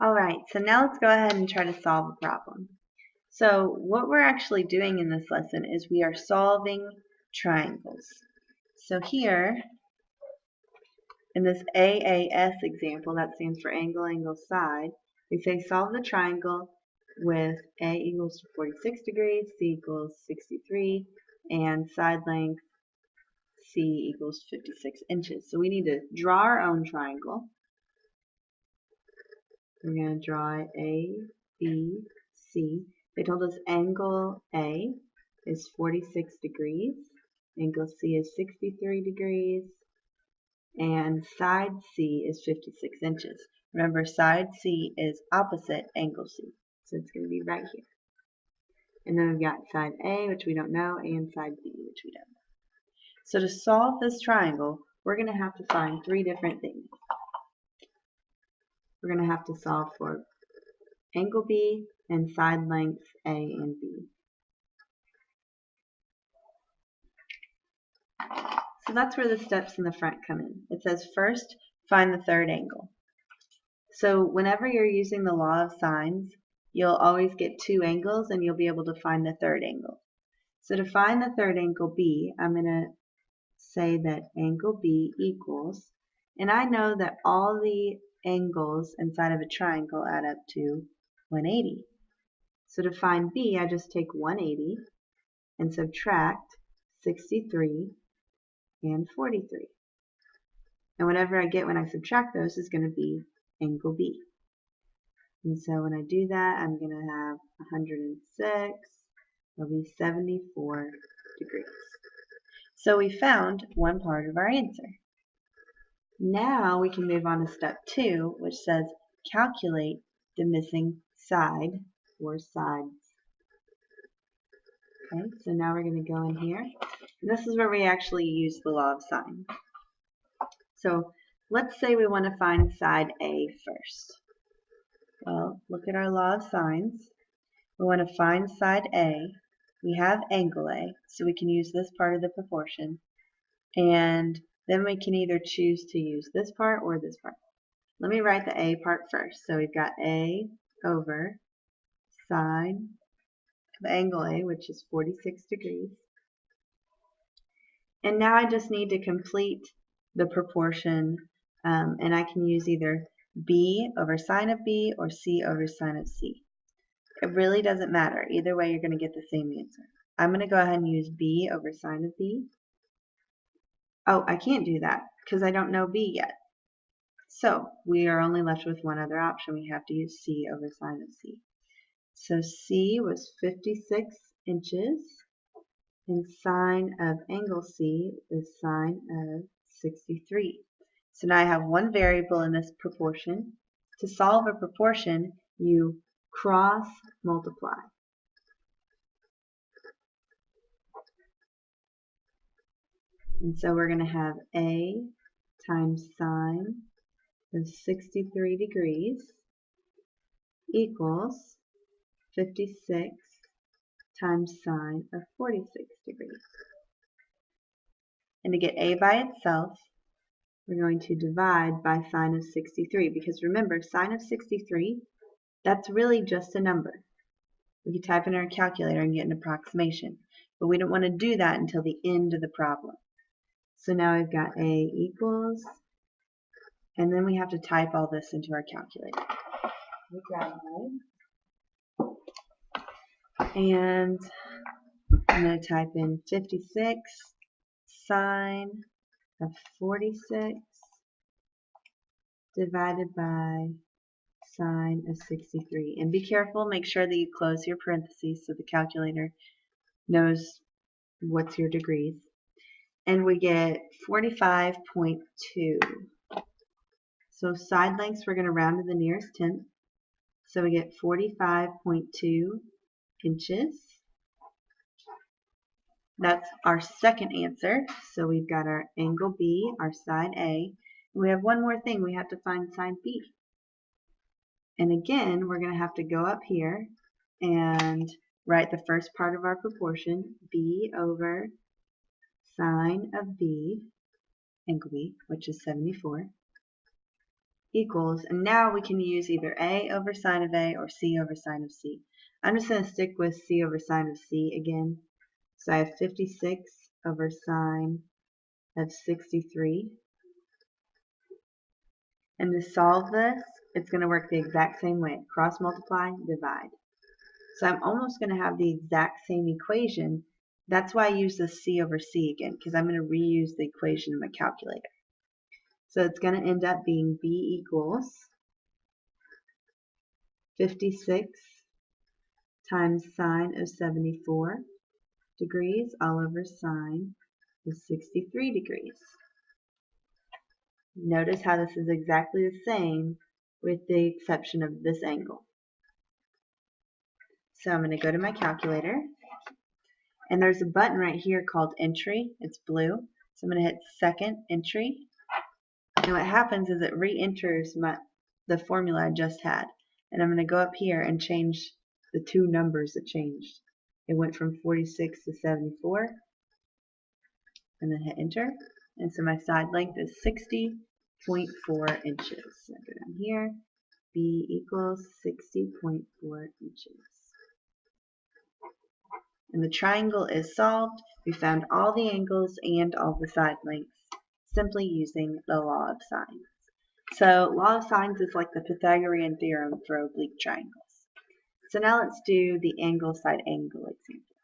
Alright, so now let's go ahead and try to solve a problem. So what we're actually doing in this lesson is we are solving triangles. So here, in this AAS example, that stands for angle, angle, side, they say solve the triangle with A equals 46 degrees, C equals 63, and side length C equals 56 inches. So we need to draw our own triangle. We're going to draw A, B, C. They told us angle A is 46 degrees, angle C is 63 degrees, and side C is 56 inches. Remember, side C is opposite angle C, so it's going to be right here. And then we've got side A, which we don't know, and side B, which we don't know. So to solve this triangle, we're going to have to find three different things. We're going to have to solve for angle B and side lengths A and B. So that's where the steps in the front come in. It says first, find the third angle. So whenever you're using the law of sines, you'll always get two angles and you'll be able to find the third angle. So to find the third angle B, I'm going to say that angle B equals, and I know that all the angles inside of a triangle add up to 180. So to find B, I just take 180 and subtract 63 and 43. And whatever I get when I subtract those is going to be angle B. And so when I do that, I'm going to have 106, it'll be 74 degrees. So we found one part of our answer. Now we can move on to step 2, which says calculate the missing side or sides. Okay, so now we're going to go in here. And this is where we actually use the law of sines. So let's say we want to find side A first. Well, look at our law of sines. We want to find side A. We have angle A, so we can use this part of the proportion. And then we can either choose to use this part or this part. Let me write the A part first. So we've got A over sine of angle A, which is 46 degrees. And now I just need to complete the proportion, and I can use either B over sine of B or C over sine of C. It really doesn't matter. Either way, you're going to get the same answer. I'm going to go ahead and use B over sine of B. Oh, I can't do that because I don't know B yet. So we are only left with one other option. We have to use C over sine of C. So C was 56 inches, and sine of angle C is sine of 63. So now I have one variable in this proportion. To solve a proportion, you cross multiply. And so we're going to have A times sine of 63 degrees equals 56 times sine of 46 degrees. And to get A by itself, we're going to divide by sine of 63, because remember, sine of 63, that's really just a number. We could type in our calculator and get an approximation, but we don't want to do that until the end of the problem. So now we've got A equals, and then we have to type all this into our calculator. And I'm going to type in 56 sine of 46 divided by sine of 63. And be careful, make sure that you close your parentheses so the calculator knows what's your degrees. And we get 45.2. So side lengths, we're going to round to the nearest tenth. So we get 45.2 inches. That's our second answer. So we've got our angle B, our side A. And we have one more thing. We have to find side B. And again, we're going to have to go up here and write the first part of our proportion, B over sine of B, angle B, which is 74. equals, and now we can use either A over sine of A or C over sine of C. I'm just going to stick with C over sine of C again. So I have 56 over sine of 63. And to solve this, it's going to work the exact same way. Cross multiply, divide. So I'm almost going to have the exact same equation. That's why I use the C over C again, because I'm going to reuse the equation in my calculator. So it's going to end up being B equals 56 times sine of 74 degrees all over sine of 63 degrees. Notice how this is exactly the same with the exception of this angle. So I'm going to go to my calculator, and there's a button right here called entry. It's blue. So I'm going to hit second entry, and what happens is it re-enters the formula I just had. And I'm going to go up here and change the two numbers that changed. It went from 46 to 74, and then hit enter. And so my side length is 60.4 inches. So I go down here, B equals 60.4 inches. And the triangle is solved. We found all the angles and all the side lengths simply using the law of sines. So law of sines is like the Pythagorean theorem for oblique triangles. So now let's do the angle side angle example.